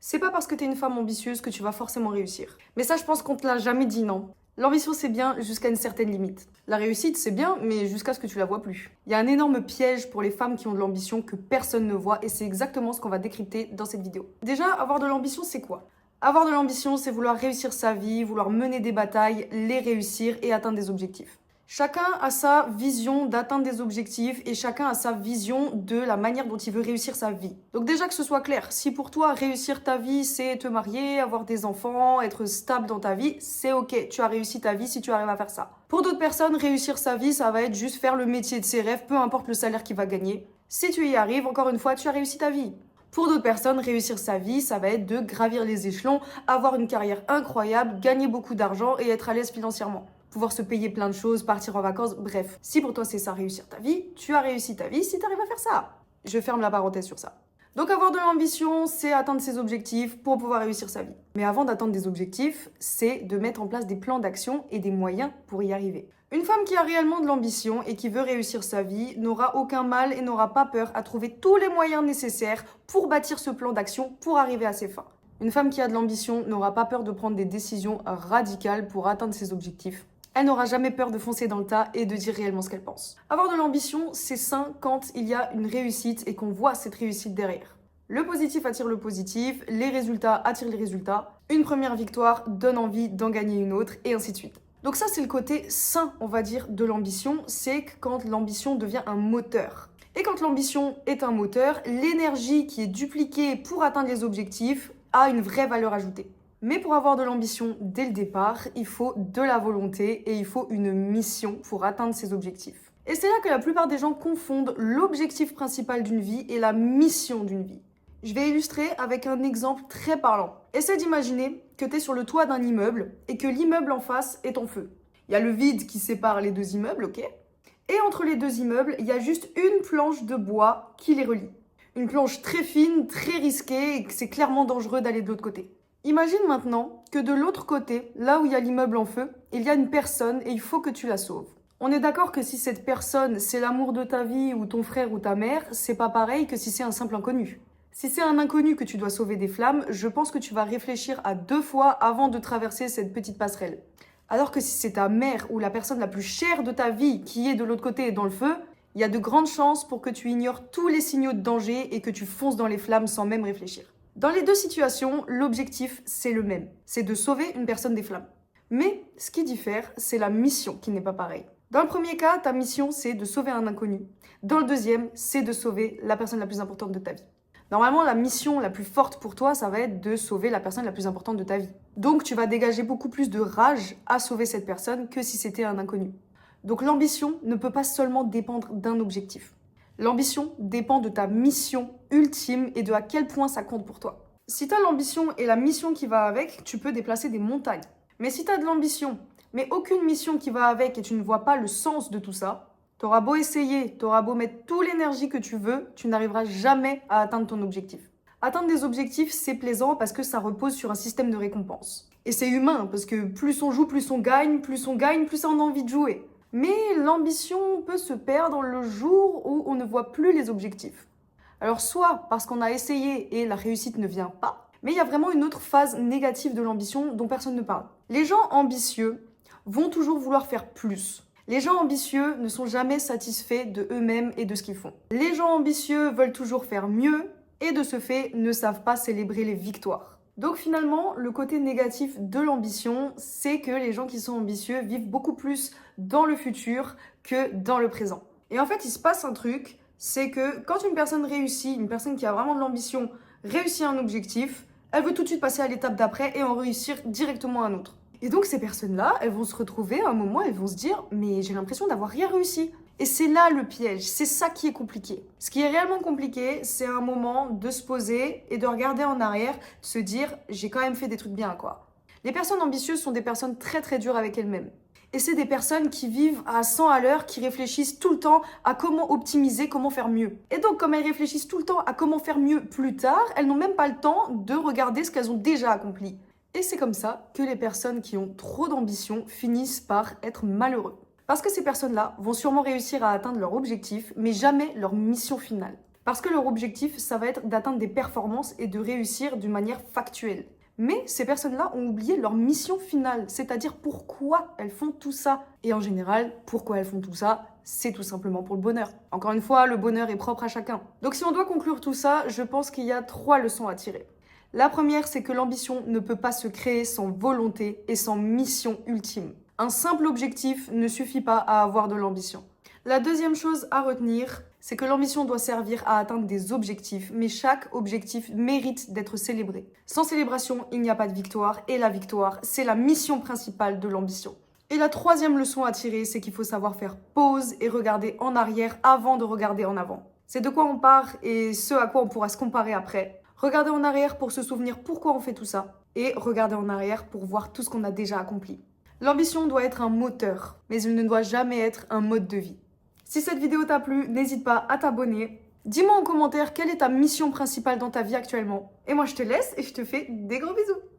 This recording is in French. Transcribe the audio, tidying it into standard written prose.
C'est pas parce que t'es une femme ambitieuse que tu vas forcément réussir. Mais ça, je pense qu'on te l'a jamais dit, non? L'ambition, c'est bien jusqu'à une certaine limite. La réussite, c'est bien, mais jusqu'à ce que tu la vois plus. Il y a un énorme piège pour les femmes qui ont de l'ambition que personne ne voit, et c'est exactement ce qu'on va décrypter dans cette vidéo. Déjà, avoir de l'ambition, c'est quoi? Avoir de l'ambition, c'est vouloir réussir sa vie, vouloir mener des batailles, les réussir et atteindre des objectifs. Chacun a sa vision d'atteindre des objectifs et chacun a sa vision de la manière dont il veut réussir sa vie. Donc déjà que ce soit clair, si pour toi réussir ta vie c'est te marier, avoir des enfants, être stable dans ta vie, c'est ok, tu as réussi ta vie si tu arrives à faire ça. Pour d'autres personnes, réussir sa vie ça va être juste faire le métier de ses rêves, peu importe le salaire qu'il va gagner. Si tu y arrives, encore une fois, tu as réussi ta vie. Pour d'autres personnes, réussir sa vie, ça va être de gravir les échelons, avoir une carrière incroyable, gagner beaucoup d'argent et être à l'aise financièrement. Pouvoir se payer plein de choses, partir en vacances, bref. Si pour toi c'est ça, réussir ta vie, tu as réussi ta vie si tu arrives à faire ça. Je ferme la parenthèse sur ça. Donc avoir de l'ambition, c'est atteindre ses objectifs pour pouvoir réussir sa vie. Mais avant d'atteindre des objectifs, c'est de mettre en place des plans d'action et des moyens pour y arriver. Une femme qui a réellement de l'ambition et qui veut réussir sa vie n'aura aucun mal et n'aura pas peur à trouver tous les moyens nécessaires pour bâtir ce plan d'action pour arriver à ses fins. Une femme qui a de l'ambition n'aura pas peur de prendre des décisions radicales pour atteindre ses objectifs. Elle n'aura jamais peur de foncer dans le tas et de dire réellement ce qu'elle pense. Avoir de l'ambition, c'est sain quand il y a une réussite et qu'on voit cette réussite derrière. Le positif attire le positif, les résultats attirent les résultats. Une première victoire donne envie d'en gagner une autre et ainsi de suite. Donc ça, c'est le côté sain, on va dire, de l'ambition. C'est quand l'ambition devient un moteur. Et quand l'ambition est un moteur, l'énergie qui est dupliquée pour atteindre les objectifs a une vraie valeur ajoutée. Mais pour avoir de l'ambition dès le départ, il faut de la volonté et il faut une mission pour atteindre ses objectifs. Et c'est là que la plupart des gens confondent l'objectif principal d'une vie et la mission d'une vie. Je vais illustrer avec un exemple très parlant. Essaie d'imaginer que tu es sur le toit d'un immeuble et que l'immeuble en face est en feu. Il y a le vide qui sépare les deux immeubles, ok? Et entre les deux immeubles, il y a juste une planche de bois qui les relie. Une planche très fine, très risquée et que c'est clairement dangereux d'aller de l'autre côté. Imagine maintenant que de l'autre côté, là où il y a l'immeuble en feu, il y a une personne et il faut que tu la sauves. On est d'accord que si cette personne, c'est l'amour de ta vie ou ton frère ou ta mère, c'est pas pareil que si c'est un simple inconnu. Si c'est un inconnu que tu dois sauver des flammes, je pense que tu vas réfléchir à 2 fois avant de traverser cette petite passerelle. Alors que si c'est ta mère ou la personne la plus chère de ta vie qui est de l'autre côté dans le feu, il y a de grandes chances pour que tu ignores tous les signaux de danger et que tu fonces dans les flammes sans même réfléchir. Dans les deux situations, l'objectif, c'est le même. C'est de sauver une personne des flammes. Mais ce qui diffère, c'est la mission qui n'est pas pareille. Dans le premier cas, ta mission, c'est de sauver un inconnu. Dans le deuxième, c'est de sauver la personne la plus importante de ta vie. Normalement, la mission la plus forte pour toi, ça va être de sauver la personne la plus importante de ta vie. Donc, tu vas dégager beaucoup plus de rage à sauver cette personne que si c'était un inconnu. Donc, l'ambition ne peut pas seulement dépendre d'un objectif. L'ambition dépend de ta mission ultime et de à quel point ça compte pour toi. Si tu as l'ambition et la mission qui va avec, tu peux déplacer des montagnes. Mais si tu as de l'ambition, mais aucune mission qui va avec et tu ne vois pas le sens de tout ça, tu auras beau essayer, tu auras beau mettre toute l'énergie que tu veux, tu n'arriveras jamais à atteindre ton objectif. Atteindre des objectifs, c'est plaisant parce que ça repose sur un système de récompense. Et c'est humain parce que plus on joue, plus on gagne, plus on a envie de jouer. Mais l'ambition peut se perdre le jour où on ne voit plus les objectifs. Alors soit parce qu'on a essayé et la réussite ne vient pas, mais il y a vraiment une autre phase négative de l'ambition dont personne ne parle. Les gens ambitieux vont toujours vouloir faire plus. Les gens ambitieux ne sont jamais satisfaits de eux-mêmes et de ce qu'ils font. Les gens ambitieux veulent toujours faire mieux et de ce fait ne savent pas célébrer les victoires. Donc finalement, le côté négatif de l'ambition, c'est que les gens qui sont ambitieux vivent beaucoup plus dans le futur que dans le présent. Et en fait, il se passe un truc, c'est que quand une personne réussit, une personne qui a vraiment de l'ambition, réussit un objectif, elle veut tout de suite passer à l'étape d'après et en réussir directement un autre. Et donc ces personnes-là, elles vont se retrouver à un moment, elles vont se dire « mais j'ai l'impression d'avoir rien réussi ». Et c'est là le piège, c'est ça qui est compliqué. Ce qui est réellement compliqué, c'est un moment de se poser et de regarder en arrière, de se dire « j'ai quand même fait des trucs bien, quoi ». Les personnes ambitieuses sont des personnes très très dures avec elles-mêmes. Et c'est des personnes qui vivent à 100 à l'heure, qui réfléchissent tout le temps à comment optimiser, comment faire mieux. Et donc, comme elles réfléchissent tout le temps à comment faire mieux plus tard, elles n'ont même pas le temps de regarder ce qu'elles ont déjà accompli. Et c'est comme ça que les personnes qui ont trop d'ambition finissent par être malheureux. Parce que ces personnes-là vont sûrement réussir à atteindre leur objectif, mais jamais leur mission finale. Parce que leur objectif, ça va être d'atteindre des performances et de réussir d'une manière factuelle. Mais ces personnes-là ont oublié leur mission finale, c'est-à-dire pourquoi elles font tout ça. Et en général, pourquoi elles font tout ça, c'est tout simplement pour le bonheur. Encore une fois, le bonheur est propre à chacun. Donc si on doit conclure tout ça, je pense qu'il y a 3 leçons à tirer. La première, c'est que l'ambition ne peut pas se créer sans volonté et sans mission ultime. Un simple objectif ne suffit pas à avoir de l'ambition. La deuxième chose à retenir, c'est que l'ambition doit servir à atteindre des objectifs, mais chaque objectif mérite d'être célébré. Sans célébration, il n'y a pas de victoire, et la victoire, c'est la mission principale de l'ambition. Et la troisième leçon à tirer, c'est qu'il faut savoir faire pause et regarder en arrière avant de regarder en avant. C'est de quoi on part et ce à quoi on pourra se comparer après. Regarder en arrière pour se souvenir pourquoi on fait tout ça, et regarder en arrière pour voir tout ce qu'on a déjà accompli. L'ambition doit être un moteur, mais il ne doit jamais être un mode de vie. Si cette vidéo t'a plu, n'hésite pas à t'abonner. Dis-moi en commentaire quelle est ta mission principale dans ta vie actuellement. Et moi je te laisse et je te fais des gros bisous.